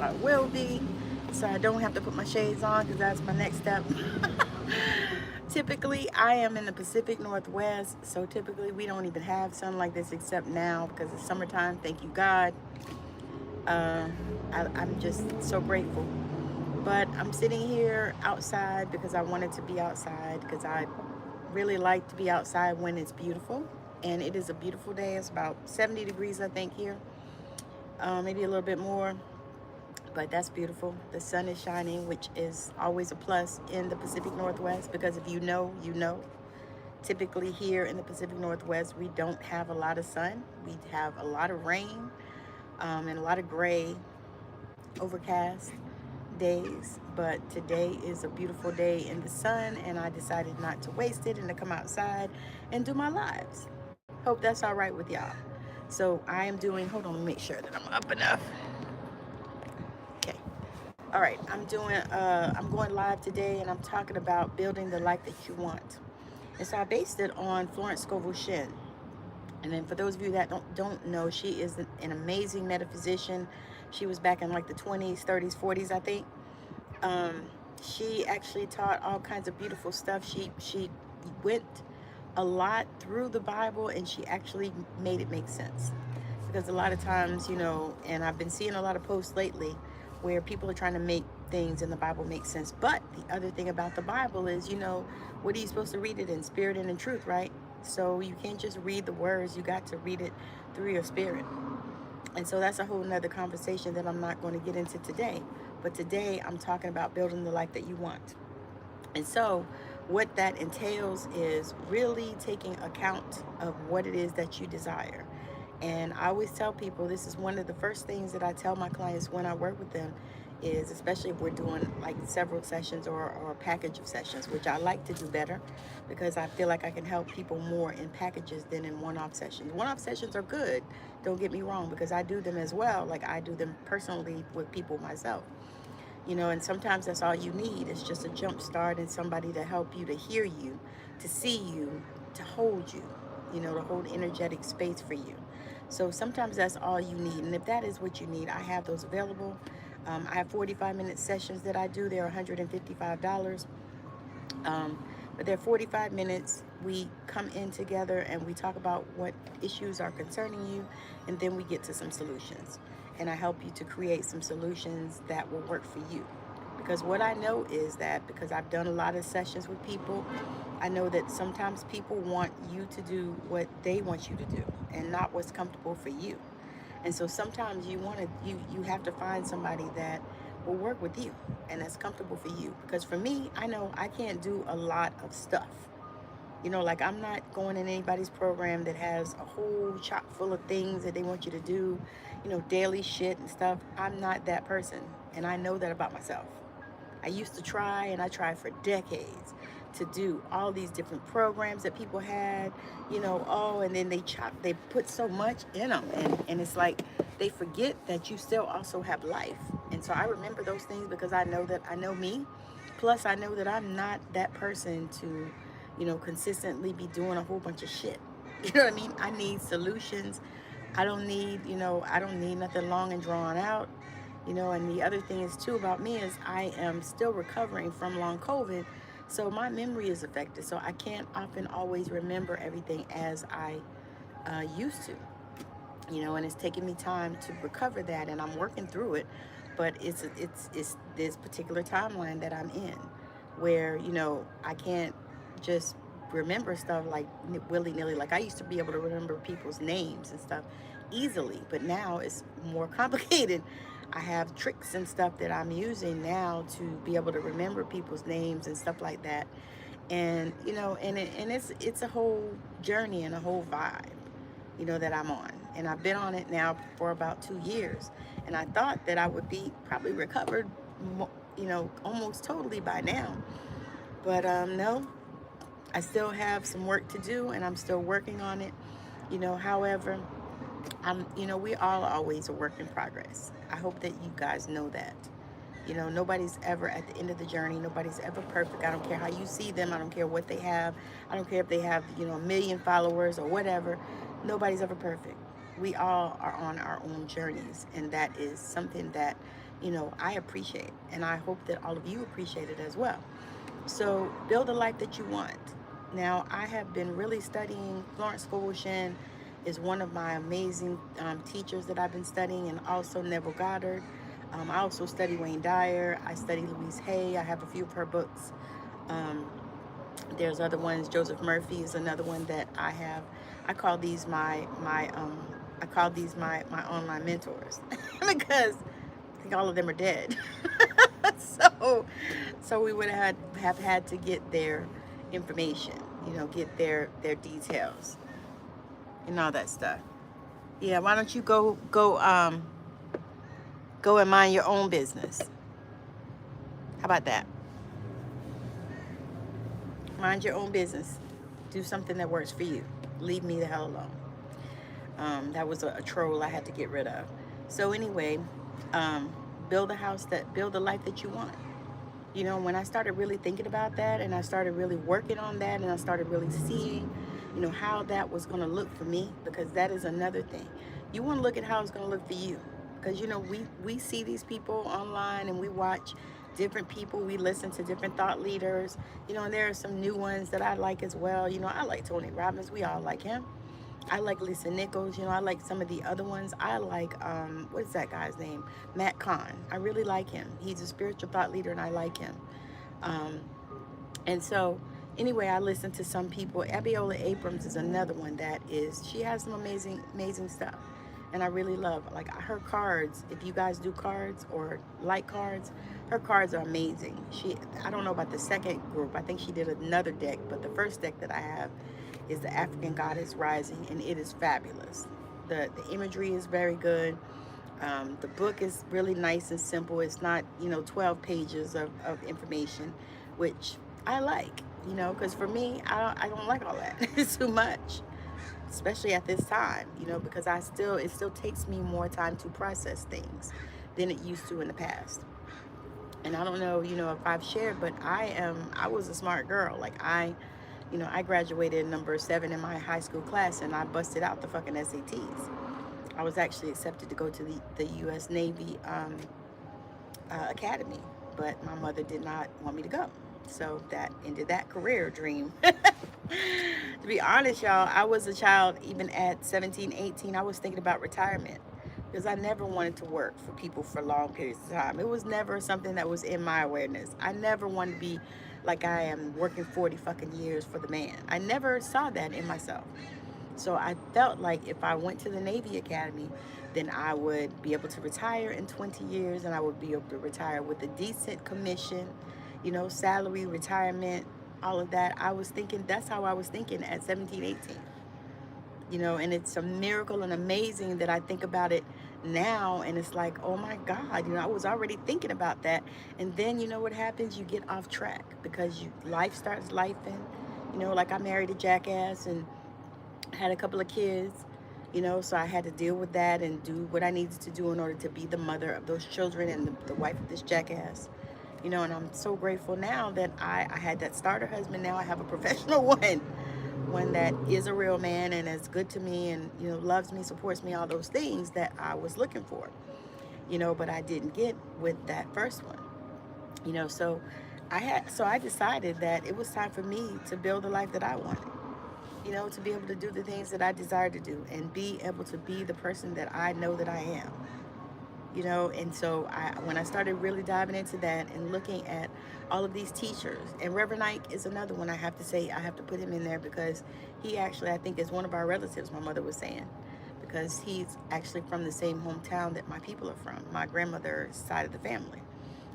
I will be, so I don't have to put my shades on, because that's my next step. Typically, I am in the Pacific Northwest, so typically we don't even have sun like this except now because it's summertime. Thank you, God. Uh, I'm just so grateful. But I'm sitting here outside because I wanted to be outside, because I really like to be outside when it's beautiful. And it is a beautiful day. It's about 70 degrees, I think, here. Maybe a little bit more, but that's beautiful. The sun is shining, which is always a plus in the Pacific Northwest, because if you know, you know. Typically, here in the Pacific Northwest, we don't have a lot of sun. We have a lot of rain, and a lot of gray, overcast days. But today is a beautiful day in the sun, and I decided not to waste it and to come outside and do my lives. Hope that's all right with y'all. So I am doing, hold on, let me make sure that I'm up enough. Okay. All right, I'm going live today, and I'm talking about building the life that you want. And so I based it on Florence Scovel Shinn. And then for those of you that don't know, she is an amazing metaphysician. She was back in like the 20s, 30s, 40s, I think. Um, she actually taught all kinds of beautiful stuff. She went a lot through the Bible, and she actually made it make sense. Because a lot of times, and I've been seeing a lot of posts lately where people are trying to make things in the Bible make sense. But the other thing about the Bible is, what are you supposed to read it in? Spirit and in truth, right? So you can't just read the words, you got to read it through your spirit. And so that's a whole nother conversation that I'm not going to get into today. But today I'm talking about building the life that you want. And so what that entails is really taking account of what it is that you desire. And I always tell people, this is one of the first things that I tell my clients when I work with them, is especially if we're doing like several sessions, or a package of sessions, which I like to do better, because I feel like I can help people more in packages than in one-off sessions. One-off sessions are good, don't get me wrong, because I do them as well. Like, I do them personally with people myself. And sometimes that's all you need, is just a jump start and somebody to help you, to hear you, to see you, to hold you, to hold energetic space for you. So sometimes that's all you need. And if that is what you need, I have those available. I have 45-minute sessions that I do. They're $155. But they're 45 minutes. We come in together and we talk about what issues are concerning you, and then we get to some solutions. And I help you to create some solutions that will work for you. Because what I know is that, because I've done a lot of sessions with people, I know that sometimes people want you to do what they want you to do and not what's comfortable for you. And so sometimes you have to find somebody that will work with you and that's comfortable for you. Because for me, I know I can't do a lot of stuff. Like, I'm not going in anybody's program that has a whole chock full of things that they want you to do, daily shit and stuff. I'm not that person. And I know that about myself. I used to try, and I tried for decades to do all these different programs that people had, and then they put so much in them. And it's like they forget that you still also have life. And so I remember those things because I know that I know me. Plus, I know that I'm not that person to, consistently be doing a whole bunch of shit. You know what I mean? I need solutions. I don't need nothing long and drawn out. And the other thing is too about me is I am still recovering from long COVID. So my memory is affected. So I can't often always remember everything as I used to, and it's taking me time to recover that, and I'm working through it. But it's this particular timeline that I'm in where, I can't just remember stuff like willy-nilly. Like, I used to be able to remember people's names and stuff easily, but now it's more complicated. I have tricks and stuff that I'm using now to be able to remember people's names and stuff like that. And it's a whole journey and a whole vibe, that I'm on. And I've been on it now for about 2 years. And I thought that I would be probably recovered, almost totally by now. But no, I still have some work to do, and I'm still working on it. However, we all always a work in progress. I hope that you guys know that. Nobody's ever at the end of the journey. Nobody's ever perfect. I don't care how you see them. I don't care what they have. I don't care if they have, a million followers or whatever. Nobody's ever perfect. We all are on our own journeys. And that is something that, I appreciate it, and I hope that all of you appreciate it as well. So build a life that you want. Now, I have been really studying. Florence Scovel is one of my amazing teachers that I've been studying, and also Neville Goddard. I also study Wayne Dyer. I study Louise Hay. I have a few of her books. Um, there's other ones. Joseph Murphy is another one that I have. I call these my online mentors because I think all of them are dead. so we would have had to get their information, get their details and all that stuff. Yeah, why don't you go and mind your own business? How about that? Mind your own business. Do something that works for you. Leave me the hell alone. That was a troll I had to get rid of. So anyway, build a life that you want. When I started really thinking about that, and I started really working on that, and I started really seeing, how that was going to look for me, because that is another thing. You want to look at how it's going to look for you, because we see these people online, and we watch different people, we listen to different thought leaders, and there are some new ones that I like as well. I like Tony Robbins. We all like him. I like Lisa Nichols. I like some of the other ones. I like, what is that guy's name? Matt Kahn. I really like him. He's a spiritual thought leader, and I like him. Um, and so, anyway, I listen to some people. Abiola Abrams is another one she has some amazing, amazing stuff. And I really love, like, her cards. If you guys do cards or like cards, her cards are amazing. I don't know about the second group. I think she did another deck, but the first deck that I have is the African Goddess Rising, and it is fabulous. The imagery is very good. The book is really nice and simple. It's not 12 pages of information, which I like, because for me, I don't like all that. It's too much, especially at this time, because it still takes me more time to process things than it used to in the past. And I don't know, if I've shared, but I was a smart girl. Like, I graduated number 7 in my high school class, and I busted out the fucking SATs. I was actually accepted to go to the U.S. Navy Academy, but my mother did not want me to go. So that ended that career dream. To be honest, y'all, I was a child, even at 17, 18, I was thinking about retirement, because I never wanted to work for people for long periods of time. It was never something that was in my awareness. I never wanted to be like I am working 40 fucking years for the man. I never saw that in myself. So I felt like if I went to the Navy Academy, then I would be able to retire in 20 years, and I would be able to retire with a decent commission, salary, retirement, all of that. That's how I was thinking at 17, 18. And it's a miracle and amazing that I think about it now, and it's like, oh my God, I was already thinking about that. And then what happens? You get off track, because life starts lifing. Like, I married a jackass and had a couple of kids, so I had to deal with that and do what I needed to do in order to be the mother of those children and the wife of this jackass. And I'm so grateful now that I had that starter husband. Now I have a professional one that is a real man and is good to me and, loves me, supports me, all those things that I was looking for, but I didn't get with that first one, so I decided that it was time for me to build the life that I wanted, to be able to do the things that I desired to do and be able to be the person that I know that I am. And so when I started really diving into that and looking at all of these teachers, and Reverend Ike is another one, I have to say, I have to put him in there, because he actually, I think, is one of our relatives, my mother was saying, because he's actually from the same hometown that my people are from, my grandmother's side of the family.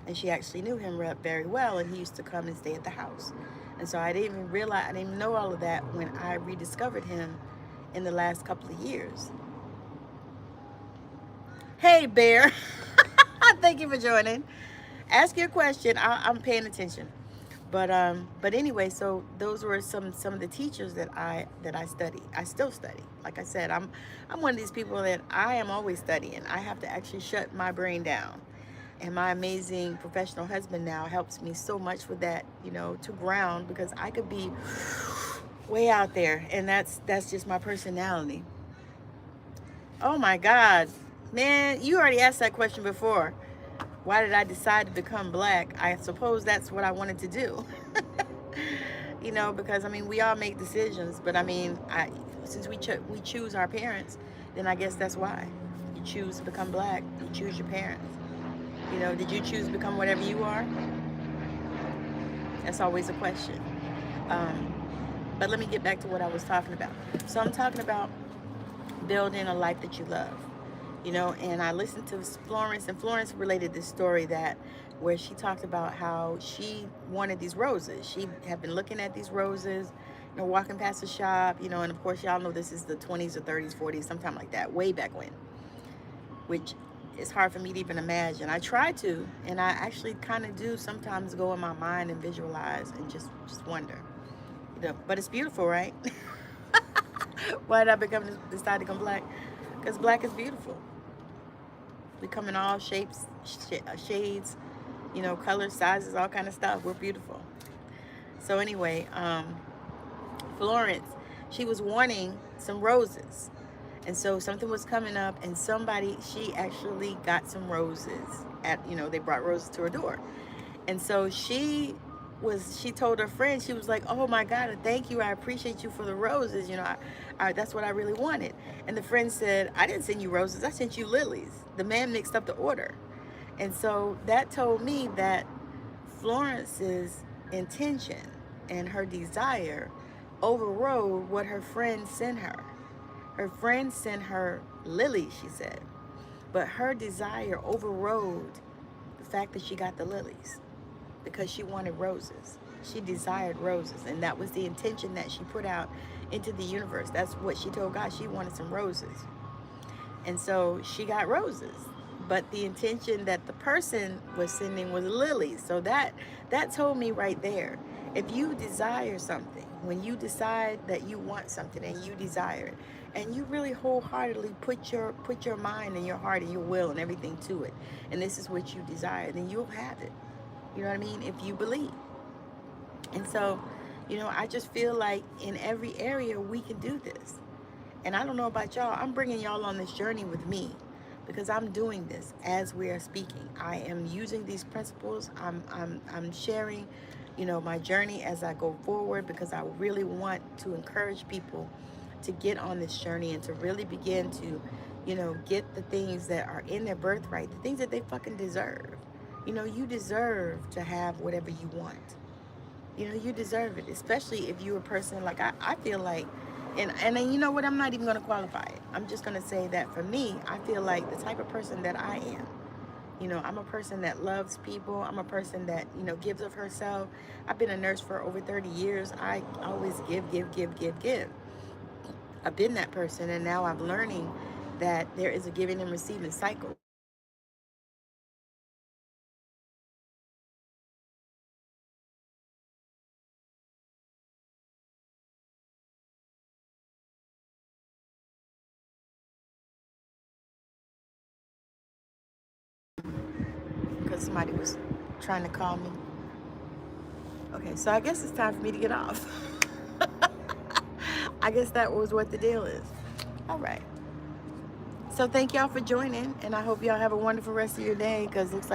And she actually knew him very well, and he used to come and stay at the house. And so I didn't even know all of that when I rediscovered him in the last couple of years. Hey, Bear. Thank you for joining. Ask your question. I'm paying attention. But anyway, so those were some of the teachers that I study. I still study. Like I said, I'm one of these people that I am always studying. I have to actually shut my brain down. And my amazing professional husband now helps me so much with that, to ground, because I could be way out there, and that's just my personality. Oh my God. Man, you already asked that question before. Why did I decide to become black? I suppose that's what I wanted to do. You know, because I mean, we all make decisions, but I mean, since we choose our parents, then I guess that's why. You choose to become black, you choose your parents. You know, did you choose to become whatever you are? That's always a question. Um, but let me get back to what I was talking about. So I'm talking about building a life that you love. You know, and I listened to Florence, and Florence related this story that where she talked about how she wanted these roses. She had been looking at these roses, you know, walking past the shop, you know, and of course y'all know this is the 20s or 30s, 40s, sometime like that, way back when, which is hard for me to even imagine. I try to, and I actually kind of do sometimes go in my mind and visualize and just wonder, you know, but it's beautiful, right? Why did I decide to become black? Because black is beautiful. We come in all shapes, shades, you know, colors, sizes, all kind of stuff. We're beautiful. So anyway, Florence, she was wanting some roses. And so something was coming up, and she actually got some roses they brought roses to her door. And so she told her friend, she was like, oh my God, thank you. I appreciate you for the roses. You know, that's what I really wanted. And the friend said, I didn't send you roses. I sent you lilies. The man mixed up the order. And so that told me that Florence's intention and her desire overrode what her friend sent her. Her friend sent her lilies, she said, but her desire overrode the fact that she got the lilies because she wanted roses. She desired roses, and that was the intention that she put out into the universe. That's what she told God. She wanted some roses. And so she got roses. But the intention that the person was sending was lilies. So that told me right there, if you desire something, when you decide that you want something and you desire it, and you really wholeheartedly put your mind and your heart and your will and everything to it, and this is what you desire, then you'll have it. You know what I mean? If you believe. And so, you know, I just feel like in every area we can do this. And I don't know about y'all, I'm bringing y'all on this journey with me because I'm doing this as we are speaking. I am using these principles. I'm sharing, you know, my journey as I go forward because I really want to encourage people to get on this journey and to really begin to, you know, get the things that are in their birthright, the things that they fucking deserve. You know, you deserve to have whatever you want. You know, you deserve it, especially if you're a person like I feel like, and then you know what, I'm not even going to qualify it. I'm just going to say that for me, I feel like the type of person that I am, you know, I'm a person that loves people. I'm a person that, you know, gives of herself. I've been a nurse for over 30 years. I always give, give, give, give, give. I've been that person, and now I'm learning that there is a giving and receiving cycle. Because somebody was trying to call me. Okay, so I guess it's time for me to get off. I guess that was what the deal is. All right. So thank y'all for joining, and I hope y'all have a wonderful rest of your day because it looks like